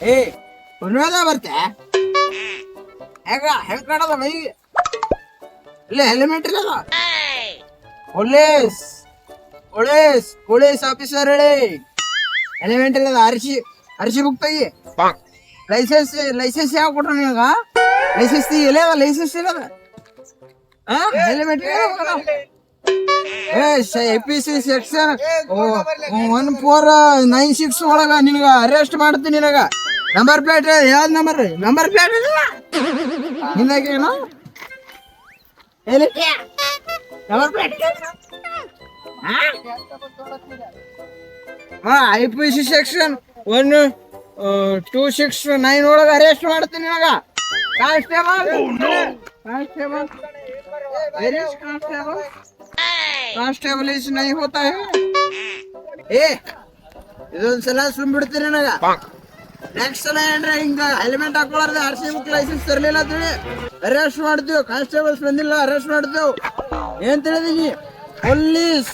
ಏ ಹುಣ್ಣಿಮೆದ ಬರ್ತೆ ಹೆಂಗ್ ಕಾಣದ ಮೈ ಇಲ್ಲ ಹೆಲ್ಮೆಟ್ ಇಲ್ಲ ಪೊಲೀಸ್ ಪೊಲೀಸ್ ಪೊಲೀಸ್ ಆಫೀಸರ್ ಹೇಳಿ ಹೆಲ್ಮೆಟ್ ಇಲ್ಲ ಅರ್ಸಿ ಬುಕ್ ತೆಗಿ ಲೈಸೆನ್ಸ್ ಯಾವ ಕೊಟ್ರ ನಿನಗ ಲೈಸೆನ್ಸ್ ಇಲ್ಲ ಲೈಸೆನ್ಸ್ ಇಲ್ಲ ಹೆಲ್ಮೆಟ್ APC ಸೆಕ್ಷನ್ 1496 ಒಳಗ ನಿನಗ ಅರೆಸ್ಟ್ ಮಾಡ್ತೀನಿ ನಿನಗ ನಂಬರ್ ಪ್ಲೇಟ್ ಯಾವ್ದು ನಂಬರ್ ಪ್ಲೇಟ್ ನಿನಗೇನು ನಂಬರ್ ಪ್ಲೇಟ್ IPC ಸೆಕ್ಷನ್ 1269 ಒಳಗ ಅರೆಸ್ಟ್ ಮಾಡ್ತೀನಿ ನಿನಗ कांस्टेबल इस नहीं होता है ಇದೊಂದ್ಸಲ ಸುಮ್ ಬಿಡ್ತೀನಿ ನನಗ ನೆಕ್ಸ್ಟ್ ಸಲ ಏನ್ರ ಹಿಂಗ ಹೆಲ್ಮೆಟ್ ಹಾಕೊಳ್ಳಾರ್ದೆ RC ಬುಕ್ ಲೈಸೆನ್ಸ್ ತರಲಿಲ್ಲ ಅಂತೇಳಿ ಅರೆಸ್ಟ್ ಮಾಡ್ತೀವಿ ಕಾನ್ಸ್ಟೇಬಲ್ಸ್ ಬಂದಿಲ್ಲ ಅರೆಸ್ಟ್ ಮಾಡ್ತೇವ್ ಏನ್ ತಿಳಿದೀನಿ ಪೊಲೀಸ್